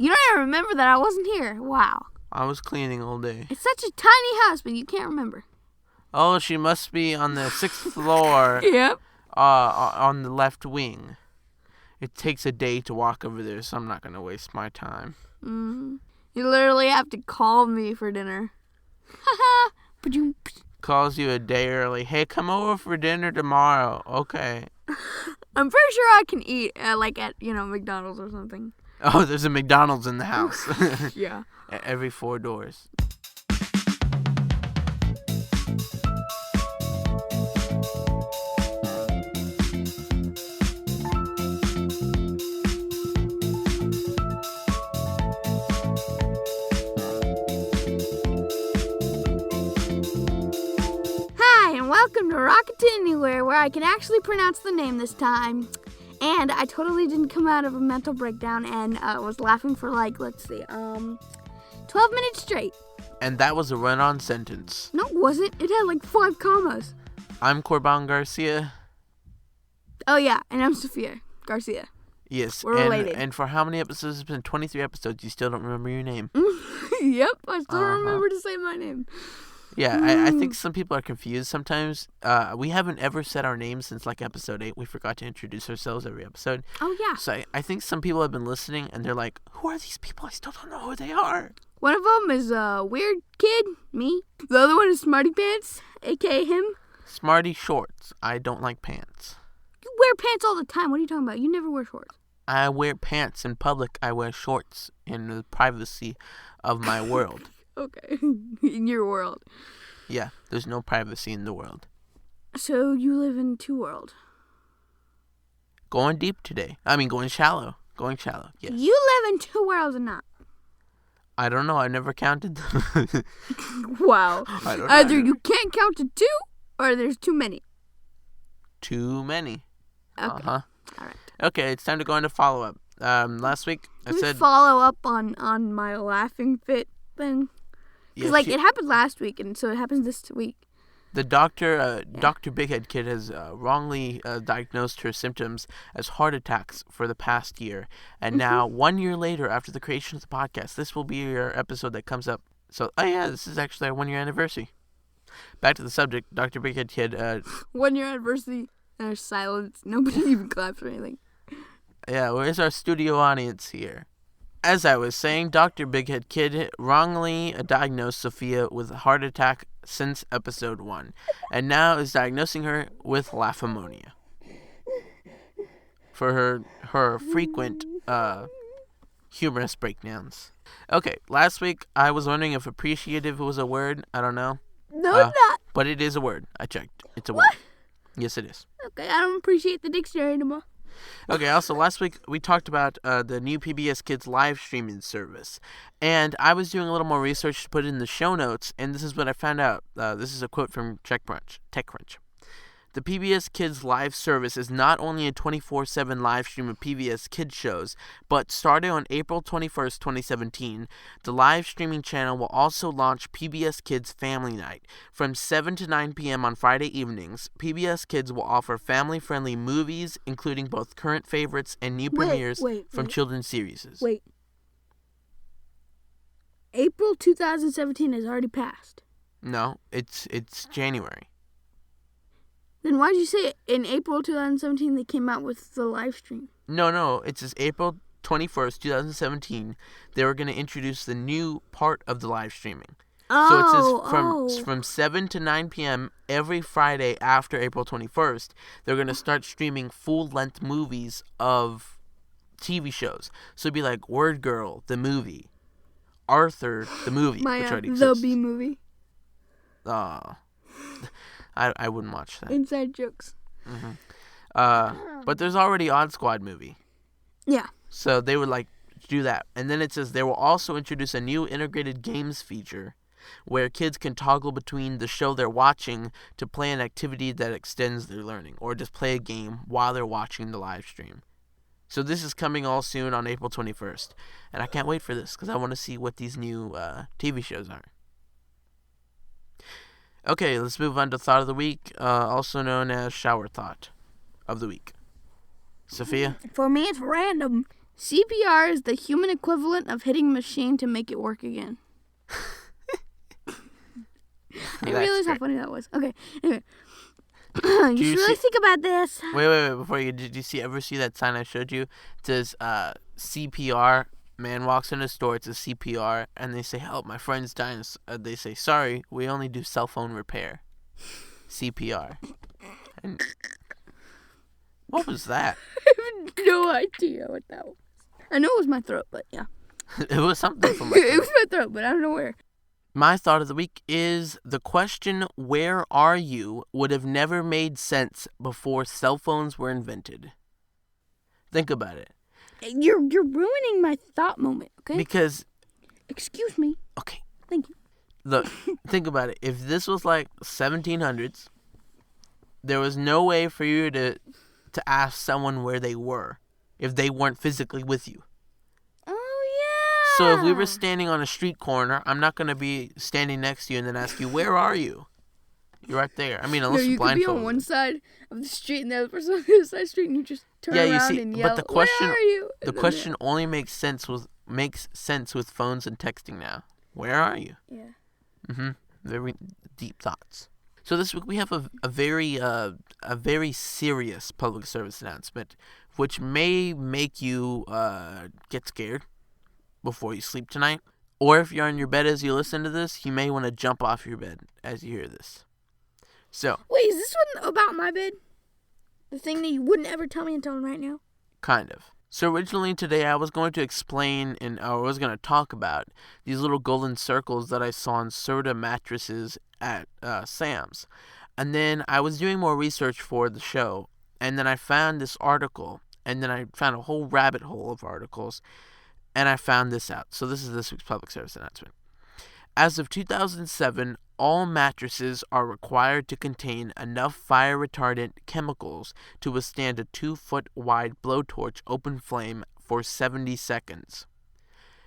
You don't even remember that I wasn't here. Wow. I was cleaning all day. It's such a tiny house, but you can't remember. Oh, she must be on the 6th floor. Yep. On the left wing. It takes a day to walk over there, so I'm not going to waste my time. Mm-hmm. You literally have to call me for dinner. Haha. Calls you a day early. Hey, come over for dinner tomorrow. Okay. I'm pretty sure I can eat at McDonald's or something. Oh, there's a McDonald's in the house. Yeah. Every 4 doors. Welcome to Rocket to Anywhere, where I can actually pronounce the name this time. And I totally didn't come out of a mental breakdown and was laughing for 12 minutes straight. And that was a run-on sentence. No, it wasn't. It had 5 commas. I'm Corban Garcia. Oh, yeah, and I'm Sofia Garcia. Yes. We're related. And for how many episodes? It's been 23 episodes. You still don't remember your name. Yep, I still remember to say my name. Yeah, I think some people are confused sometimes. We haven't ever said our names since episode 8. We forgot to introduce ourselves every episode. Oh, yeah. So I think some people have been listening and they're like, who are these people? I still don't know who they are. One of them is a weird kid, me. The other one is Smarty Pants, a.k.a. him. Smarty Shorts. I don't like pants. You wear pants all the time. What are you talking about? You never wear shorts. I wear pants in public. I wear shorts in the privacy of my world. Okay, in your world. Yeah, there's no privacy in the world. So you live in 2 worlds. Going deep today. I mean, going shallow. Going shallow, yes. You live in 2 worlds or not? I don't know. I never counted them. Wow. Either you can't count to 2 or there's too many. Too many. Okay. Uh-huh. All right. Okay, it's time to go into follow-up. Last week, I said... follow up on my laughing fit thing. Because, it happened last week, and so it happens this week. The doctor, Dr. Bighead Kid, has wrongly diagnosed her symptoms as heart attacks for the past year. And now, 1 year later, after the creation of the podcast, this will be your episode that comes up. So, this is actually our 1-year anniversary. Back to the subject, Dr. Bighead Kid... 1 year anniversary, and there's silence. Nobody even claps or anything. Yeah, where's our studio audience here? As I was saying, Dr. Bighead Kid wrongly diagnosed Sofia with a heart attack since episode 1, and now is diagnosing her with laphomonia for her frequent humorous breakdowns. Okay, last week I was wondering if appreciative was a word. I don't know. No, it's not. But it is a word. I checked. It's a What? word. Yes, it is. Okay, I don't appreciate the dictionary anymore. Okay, also, last week we talked about the new PBS Kids live streaming service, and I was doing a little more research to put in the show notes, and this is what I found out. This is a quote from TechCrunch. The PBS Kids live service is not only a 24/7 live stream of PBS Kids shows, but starting on April 21st, 2017, the live streaming channel will also launch PBS Kids Family Night. From 7 to 9 p.m. on Friday evenings, PBS Kids will offer family-friendly movies, including both current favorites and new premieres from children's series. Wait. April 2017 has already passed. No, it's January. Then why did you say in April 2017 they came out with the live stream? No. It says April 21st, 2017. They were going to introduce the new part of the live streaming. So it says from 7 to 9 p.m. every Friday after April 21st, they're going to start streaming full-length movies of TV shows. So it'd be like Word Girl, the movie. Arthur, the movie, which already exists. The B movie. I wouldn't watch that. Inside jokes. Mm-hmm. But there's already Odd Squad movie. Yeah. So they would do that. And then it says they will also introduce a new integrated games feature where kids can toggle between the show they're watching to play an activity that extends their learning, or just play a game while they're watching the live stream. So this is coming all soon on April 21st. And I can't wait for this because I want to see what these new TV shows are. Okay, let's move on to Thought of the Week, also known as Shower Thought of the Week. Sophia? For me, it's random. CPR is the human equivalent of hitting a machine to make it work again. I realized how funny that was. Okay, anyway. You should really think about this. Wait. Before you, did you ever see that sign I showed you? It says CPR. Man walks in a store. It's a CPR, and they say, "Help, my friend's dying." They say, "Sorry, we only do cell phone repair." CPR. And what was that? I have no idea what that was. I know it was my throat, but yeah. It was something from my throat. It was my throat, but I don't know where. My thought of the week is the question, "Where are you?" would have never made sense before cell phones were invented. Think about it. You're ruining my thought moment, okay? Because... Excuse me. Okay. Thank you. Look, think about it. If this was like 1700s, there was no way for you to ask someone where they were if they weren't physically with you. Oh, yeah. So if we were standing on a street corner, I'm not going to be standing next to you and then ask you, "Where are you?" You're right there. I mean, unless you're blindfolded. You could be on one side of the street and the other person on the other side of the street, and you just turn around and yell, but the question, "Where are you?" The question only makes sense with phones and texting now. Where are you? Yeah. Very deep thoughts. So this week we have a very serious public service announcement, which may make you get scared before you sleep tonight. Or if you're on your bed as you listen to this, you may want to jump off your bed as you hear this. So. Wait, is this one about my bed? The thing that you wouldn't ever tell me until right now? Kind of. So originally today I was going to explain I was going to talk about these little golden circles that I saw on Serta mattresses at Sam's. And then I was doing more research for the show, and then I found this article, and then I found a whole rabbit hole of articles, and I found this out. So this is this week's public service announcement. As of 2007, all mattresses are required to contain enough fire-retardant chemicals to withstand a 2-foot-wide blowtorch open flame for 70 seconds.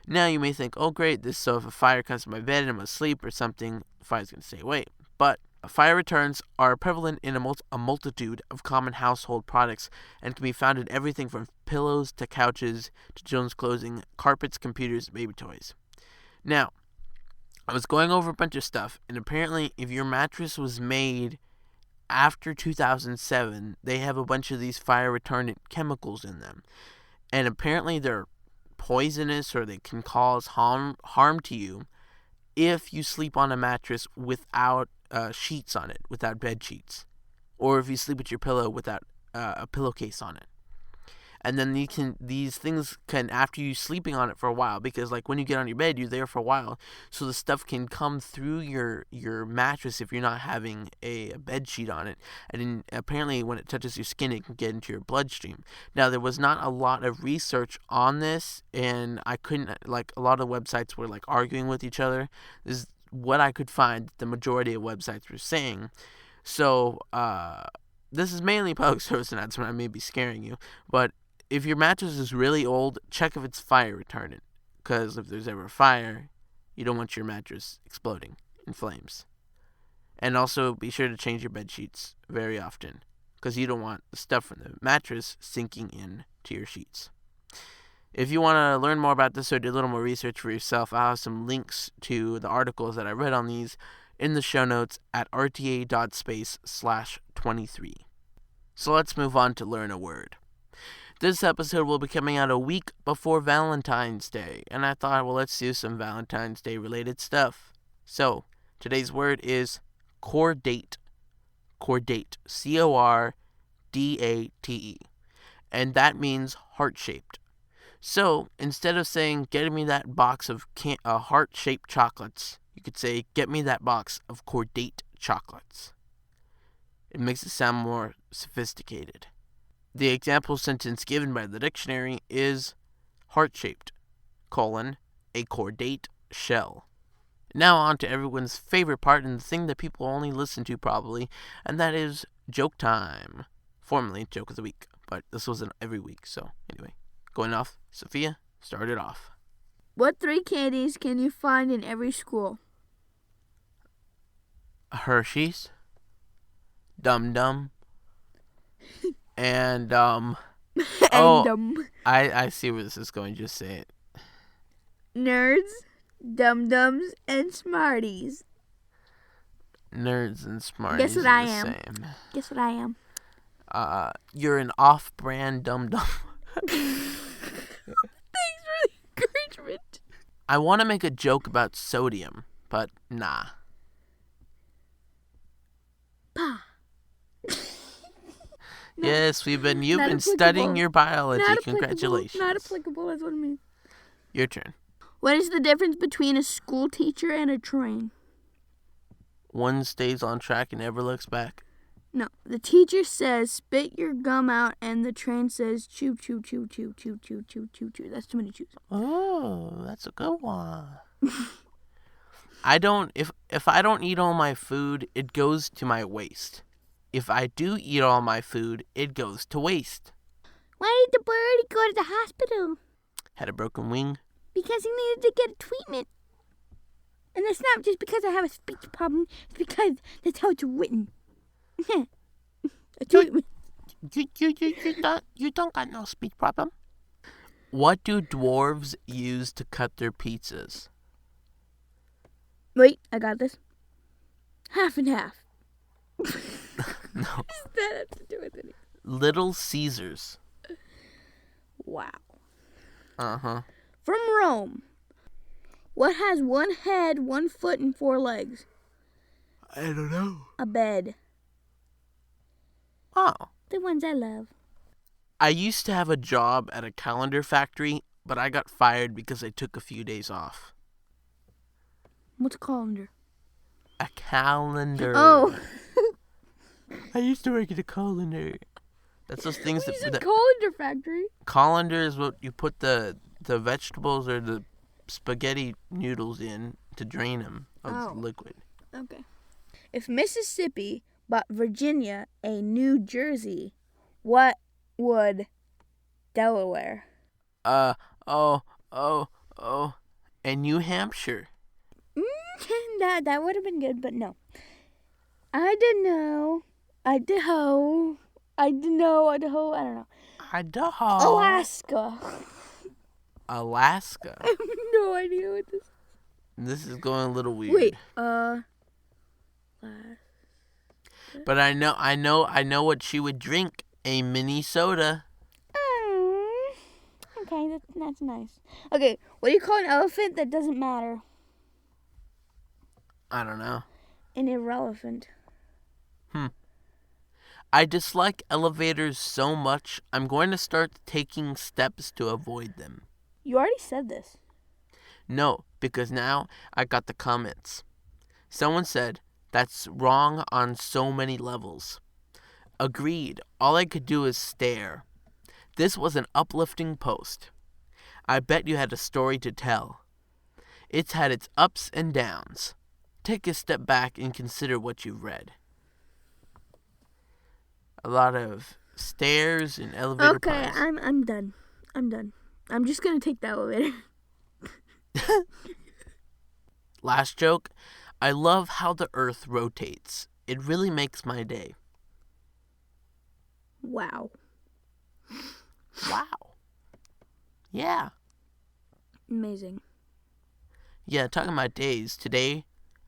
Now you may think, oh great, so if a fire comes to my bed and I'm asleep or something, the fire's going to stay away. But fire retardants are prevalent in a multitude of common household products and can be found in everything from pillows to couches to children's clothing, carpets, computers, baby toys. Now, I was going over a bunch of stuff, and apparently if your mattress was made after 2007, they have a bunch of these fire-retardant chemicals in them. And apparently they're poisonous, or they can cause harm to you if you sleep on a mattress without sheets on it, without bed sheets. Or if you sleep with your pillow without a pillowcase on it. And then these things can, after you sleeping on it for a while, because like when you get on your bed, you're there for a while, so the stuff can come through your mattress if you're not having a bed sheet on it. And then apparently when it touches your skin, it can get into your bloodstream. Now, there was not a lot of research on this, and I couldn't, like, a lot of websites were like arguing with each other. This is what I could find the majority of websites were saying. So, this is mainly public service announcement. I may be scaring you, but if your mattress is really old, check if it's fire retardant. Because if there's ever a fire, you don't want your mattress exploding in flames. And also be sure to change your bed sheets very often, because you don't want the stuff from the mattress sinking into your sheets. If you want to learn more about this or do a little more research for yourself, I'll have some links to the articles that I read on these in the show notes at rta.space/23. So let's move on to learn a word. This episode will be coming out a week before Valentine's Day, and I thought, well, let's do some Valentine's Day related stuff. So, today's word is cordate. Cordate. C-O-R-D-A-T-E. And that means heart-shaped. So, instead of saying, get me that box of heart-shaped chocolates, you could say, get me that box of cordate chocolates. It makes it sound more sophisticated. The example sentence given by the dictionary is heart-shaped, a cordate shell. Now on to everyone's favorite part and the thing that people only listen to probably, and that is joke time. Formerly joke of the week, but this wasn't every week, so anyway. Going off, Sophia, start it off. What 3 candies can you find in every school? Hershey's, Dum Dum, and Oh, and I see where this is going. Just say it. nerds, dum-dums, and smarties. Nerds and smarties Guess what are I the am? same. Guess what I am? You're an off-brand dum-dum. Thanks for the encouragement. I want to make a joke about sodium, but nah. Pa. No, yes, you've been applicable. studying your biology. Not applicable. Congratulations. Not applicable, that's what I mean. Your turn. What is the difference between a school teacher and a train? One stays on track and never looks back. No, the teacher says spit your gum out, and the train says chew, chew, chew, chew, chew, chew, chew, chew, chew. That's too many chews. Oh, that's a good one. If I don't eat all my food, it goes to my waste. If I do eat all my food, it goes to waste. Why did the bird go to the hospital? Had a broken wing. Because he needed to get a treatment. And that's not just because I have a speech problem. It's because that's how it's written. A treatment. You don't got no speech problem. What do dwarves use to cut their pizzas? Wait, I got this. Half and half. No. What does that have to do with anything? Little Caesars. Wow. Uh-huh. From Rome. What has one head, 1 foot, and 4 legs? I don't know. A bed. Oh. The ones I love. I used to have a job at a calendar factory, but I got fired because I took a few days off. What's a colander? A calendar. Oh. I used to work at a colander. That's those things What is a that colander factory? colander is what you put the vegetables or the spaghetti noodles in to drain them of the liquid. Okay. If Mississippi bought Virginia a New Jersey, what would Delaware? And New Hampshire. That would have been good, but no. I don't know. Idaho. I don't know. Idaho. Alaska. I have no idea what this is. This is going a little weird. Wait, But I know what she would drink. A mini soda. Okay, that's nice. Okay, what do you call an elephant that doesn't matter? I don't know. An irrelevant. I dislike elevators so much, I'm going to start taking steps to avoid them. You already said this. No, because now I got the comments. Someone said, that's wrong on so many levels. Agreed, all I could do is stare. This was an uplifting post. I bet you had a story to tell. It's had its ups and downs. Take a step back and consider what you've read. A lot of stairs and elevator Okay, piles. I'm done. I'm just gonna take the elevator. Last joke. I love how the earth rotates. It really makes my day. Wow. Wow. Yeah. Amazing. Yeah, talking about days. Today,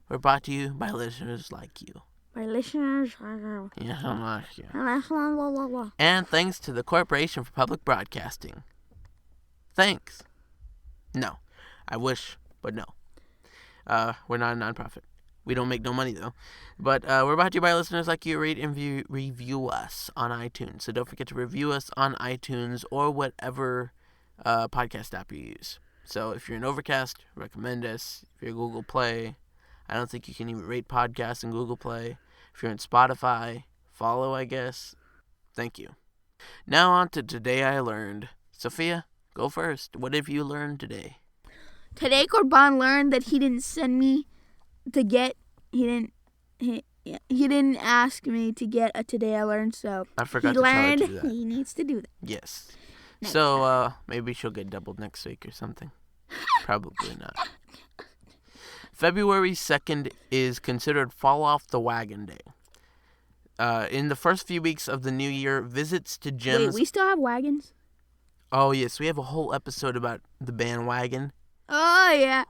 we're brought to you by listeners like you. My listeners, Yes, I like you. blah, blah, blah. And thanks to the Corporation for Public Broadcasting. Thanks. No. I wish, but no. We're not a nonprofit. We don't make no money, though. But we're brought to you by listeners like you. Rate and review us on iTunes. So don't forget to review us on iTunes or whatever podcast app you use. So if you're in Overcast, recommend us. If you're Google Play, I don't think you can even rate podcasts in Google Play. If you're in Spotify, follow, I guess. Thank you. Now on to Today I Learned. Sophia, go first. What have you learned today? Today, Corban learned that he didn't send me to get. He didn't ask me to get a Today I Learned. So I forgot he to tell her learned to do that. he needs to do that. Yes. Next So maybe she'll get doubled next week or something. Probably not. February 2nd is considered Fall Off the Wagon Day. In the first few weeks of the new year, visits to gyms. Wait, we still have wagons? Oh, yes. We have a whole episode about the bandwagon. Oh, yeah.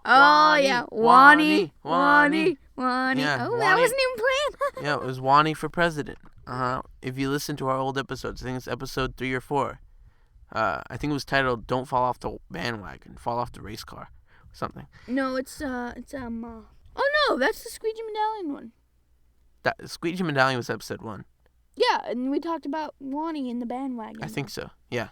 Wani. Wani. Yeah, Oh, Wani. that wasn't even planned. Yeah, it was Wani for president. If you listen to our old episodes, I think it's episode 3 or 4. I think it was titled "Don't Fall Off the Bandwagon, Fall Off the Race Car," or something. No, oh no, that's the Squeegee Medallion one. That Squeegee Medallion was episode 1. Yeah, and we talked about Wani in the bandwagon. I think so. Yeah.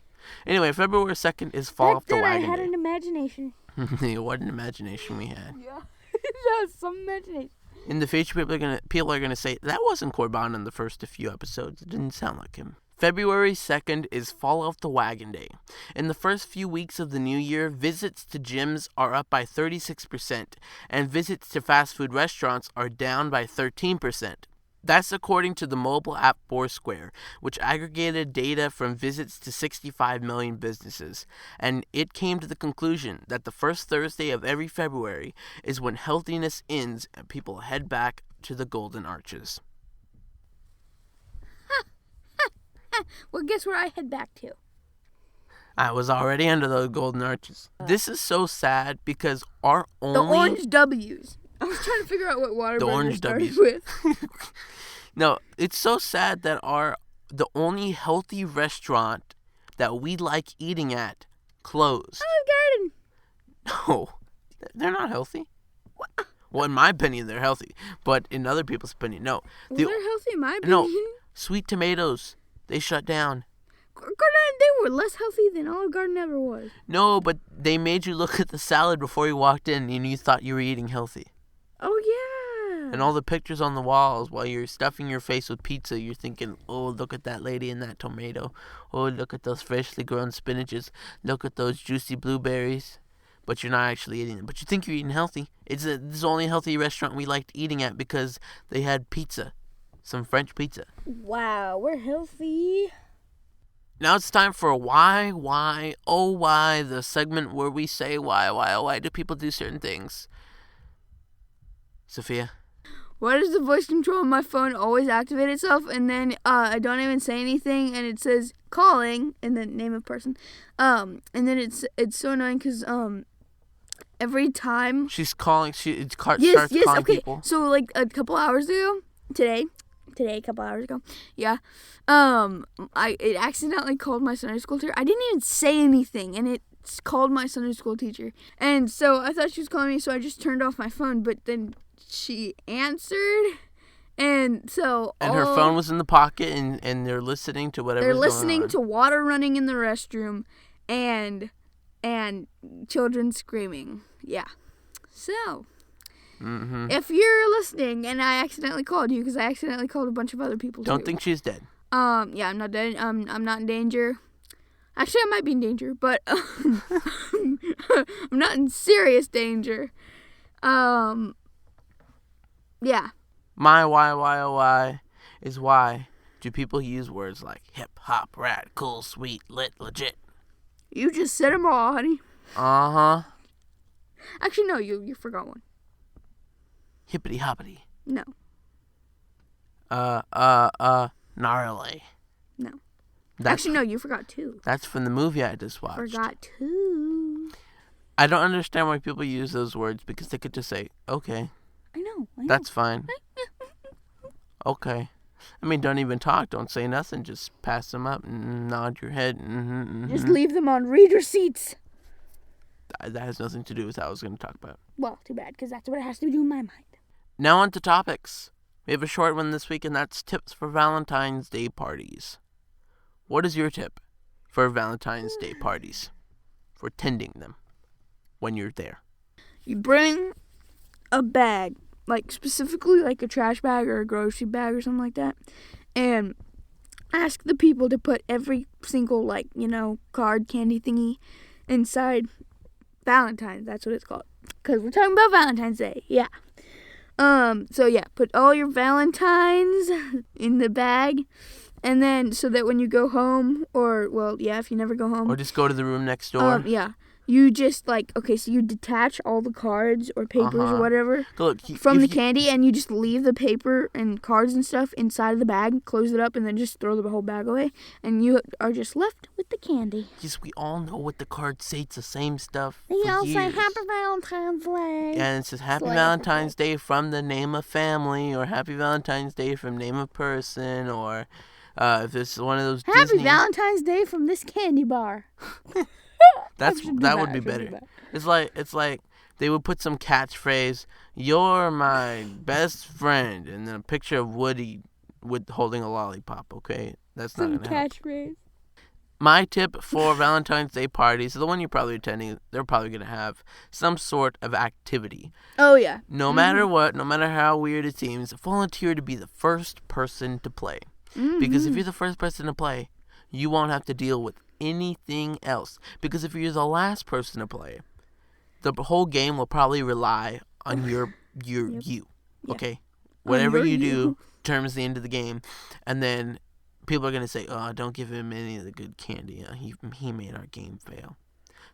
Anyway, February 2nd is Fall Off the Wagon I had Day. an imagination. What an imagination we had. Yeah, that was some imagination. In the future, people are gonna say that wasn't Corban in the first few episodes. It didn't sound like him. February 2nd is Fall Off the Wagon Day. In the first few weeks of the new year, visits to gyms are up by 36%, and visits to fast food restaurants are down by 13%. That's according to the mobile app Foursquare, which aggregated data from visits to 65 million businesses, and it came to the conclusion that the first Thursday of every February is when healthiness ends and people head back to the Golden Arches. Well, guess where I head back to? I was already under those Golden Arches. This is so sad because our only... The orange W's. I was trying to figure out what water The orange started W's. with. No, it's so sad that the only healthy restaurant that we like eating at closed. Olive Garden. No, they're not healthy. Well, in my opinion, they're healthy, but in other people's opinion, no. They're healthy in my opinion. No, Sweet Tomatoes, they shut down. They were less healthy than Olive Garden ever was. No, but they made you look at the salad before you walked in, and you thought you were eating healthy. Oh, yeah. And all the pictures on the walls while you're stuffing your face with pizza, you're thinking, oh, look at that lady and that tomato. Oh, look at those freshly grown spinaches. Look at those juicy blueberries. But you're not actually eating them. But you think you're eating healthy. This is the only healthy restaurant we liked eating at because they had pizza. Some French pizza. Wow, we're healthy. Now it's time for why, oh why, the segment where we say why do people do certain things. Sophia? Why does the voice control on my phone always activate itself and then I don't even say anything and it says calling and then name of person. And then it's so annoying because every time She's calling, starts calling okay. people. So like a couple hours ago, today, a couple hours ago, yeah, it accidentally called my Sunday school teacher. I didn't even say anything and it called my Sunday school teacher. And so I thought she was calling me, so I just turned off my phone, but then she answered, and so and her phone was in the pocket, and they're listening to whatever's going on. They're listening to water running in the restroom, and children screaming. Yeah. So, if you're listening, and I accidentally called you because I accidentally called a bunch of other people. Don't think she's dead. Yeah, I'm not dead. I'm not in danger. Actually, I might be in danger, but I'm not in serious danger. Yeah. My why is why do people use words like hip, hop, rad, cool, sweet, lit, legit? You just said them all, honey. Uh-huh. Actually, no, you forgot one. Hippity hoppity. No. Gnarly. No. Actually, no, you forgot two. That's from the movie I just watched. Forgot two. I don't understand why people use those words because they could just say, okay. I know. That's fine. Okay. I mean, don't even talk. Don't say nothing. Just pass them up and nod your head. Just leave them on reader seats. That has nothing to do with what I was going to talk about. Well, too bad, because that's what it has to do in my mind. Now on to topics. We have a short one this week, and that's tips for Valentine's Day parties. What is your tip for Valentine's Day parties? For tending them when you're there? You bring a bag, like specifically like a trash bag or a grocery bag or something like that, and ask the people to put every single, like, card, candy thingy inside Valentine's. That's what it's called. Because we're talking about Valentine's Day. Yeah. So yeah, put all your Valentines in the bag. And then, so that when you go home, or, well, yeah, if you never go home. Or just go to the room next door. Yeah. you just like, okay, so you detach all the cards or papers or whatever from the candy, and you just leave the paper and cards and stuff inside of the bag, close it up, and then just throw the whole bag away, and you are just left with the candy. Yes, we all know what the cards say. It's the same stuff. They all say Happy Valentine's Day. And it says Happy Valentine's Day from the name of family, or Happy Valentine's Day from name of person, or if it's one of those Happy Valentine's Day from this candy bar. That would be better. It's like they would put some catchphrase, "You're my best friend," and then a picture of Woody holding a lollipop. Okay, that's not gonna help. Catchphrase. My tip for Valentine's Day parties, the one you're probably attending, they're probably gonna have some sort of activity. Oh yeah. No matter what, no matter how weird it seems, volunteer to be the first person to play. Because if you're the first person to play, you won't have to deal with anything else. Because if you're the last person to play, the whole game will probably rely on you. Okay? Whatever you do determines the end of the game. And then people are going to say, oh, don't give him any of the good candy. He made our game fail.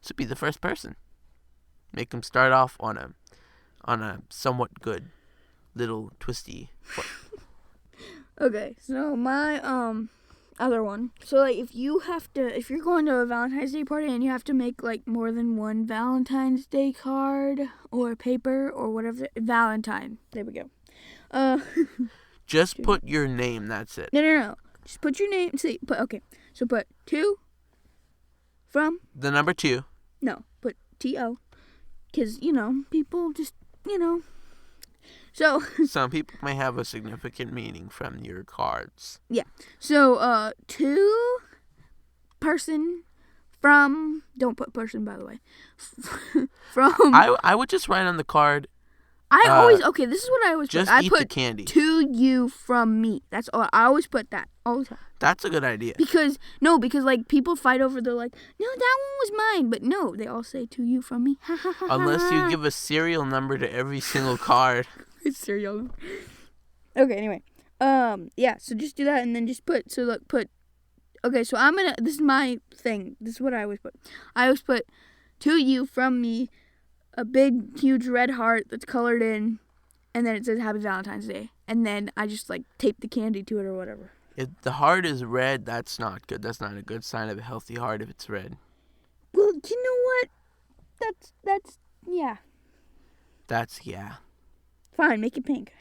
So be the first person. Make him start off on a somewhat good little twisty foot. Okay, so my other one. So like if you're going to a Valentine's Day party and you have to make like more than one Valentine's Day card or paper or whatever, Valentine. There we go. Just put your name, that's it. No. Just put your name. So put 2 from the number 2. No, put TO. Cuz people just, So some people may have a significant meaning from your cards. Yeah. So 2 person from, don't put person by the way. From I would just write on the card. This is what I always just put. I eat put the candy. To you from me. That's all. I always put that all the time. That's a good idea. Because like people fight over, they're like, no, that one was mine, but no, they all say to you from me. Unless you give a serial number to every single card. Serial. Okay, anyway. Yeah, so just do that and then just put, okay, so this is my thing. This is what I always put. I always put to you from me, a big, huge red heart that's colored in, and then it says Happy Valentine's Day. And then I just tape the candy to it or whatever. If the heart is red, that's not good. That's not a good sign of a healthy heart if it's red. Well, you know what? That's yeah. That's yeah. Fine, make it pink.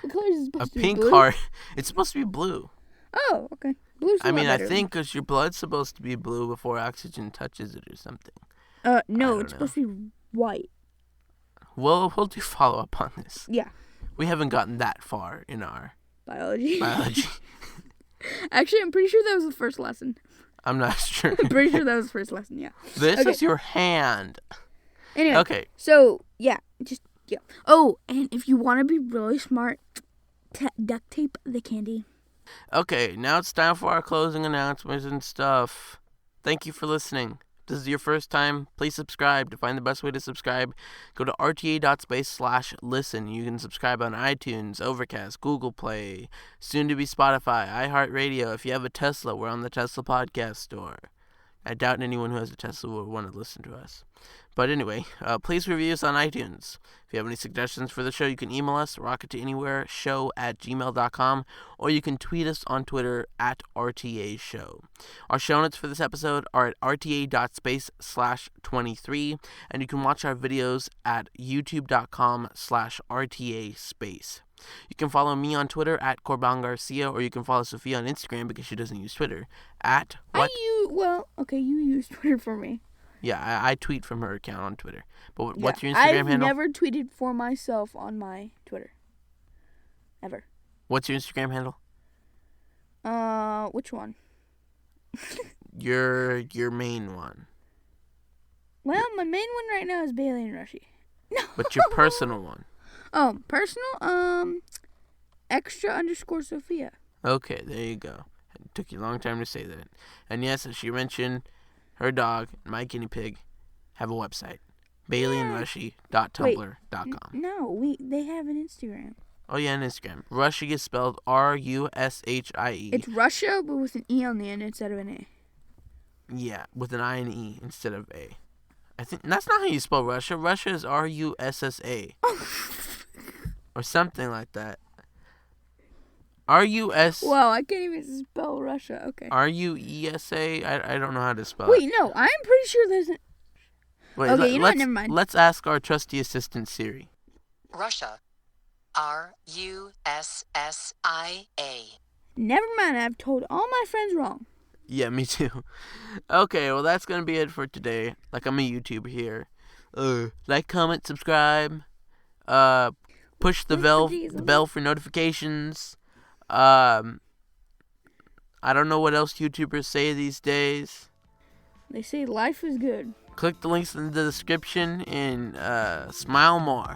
What color is it supposed to be? A pink blue? heart. It's supposed to be blue. Oh, okay. Blue's a lot better. I think because your blood's supposed to be blue before oxygen touches it or something. No, it's supposed to be white. We'll do follow up on this. Yeah. We haven't gotten that far in our biology. Actually, I'm pretty sure that was the first lesson. I'm not sure. I'm pretty sure that was the first lesson, yeah. This is your hand. Anyway. Okay. So, yeah. Yeah. Oh, and if you want to be really smart, duct tape the candy. Okay, now it's time for our closing announcements and stuff. Thank you for listening. If this is your first time, please subscribe. To find the best way to subscribe, go to rta.space/listen. You can subscribe on iTunes, Overcast, Google Play, soon to be Spotify, iHeartRadio. If you have a Tesla, we're on the Tesla Podcast Store. I doubt anyone who has a Tesla will want to listen to us. But anyway, please review us on iTunes. If you have any suggestions for the show, you can email us, rocketanywhereshow@gmail.com, or you can tweet us on Twitter @RTAShow. Our show notes for this episode are at rta.space/23, and you can watch our videos at youtube.com/RTASpace. You can follow me on Twitter @Corban Garcia, or you can follow Sofia on Instagram because she doesn't use Twitter you use Twitter for me. Yeah, I tweet from her account on Twitter. But what's your Instagram handle? I've never tweeted for myself on my Twitter. Ever. What's your Instagram handle? Which one? Your main one. Well, my main one right now is Bailey and Rushy. No. But your personal one? Oh, personal? _Sofia. Okay, there you go. It took you a long time to say that. And yes, as she mentioned, her dog, my guinea pig, have a website. BaileyandRushy.tumblr.com. No, they have an Instagram. Oh yeah, an Instagram. Rushy is spelled RUSHIE. It's Russia, but with an E on the end instead of an A. Yeah, with an I and E instead of A. I think that's not how you spell Russia. Russia is Russa. Or something like that. R-U-S... Wow, I can't even spell Russia. Okay. R-U-E-S-A? I don't know how to spell Wait, it. no, I'm pretty sure there's an... Wait, okay, you know what? Never mind. Let's ask our trusty assistant, Siri. Russia. R-U-S-S-I-A. Never mind, I've told all my friends wrong. Yeah, me too. Okay, well, that's going to be it for today. Like, I'm a YouTuber here. Like, comment, subscribe. Push the bell for notifications. I don't know what else YouTubers say these days. They say life is good. Click the links in the description and smile more.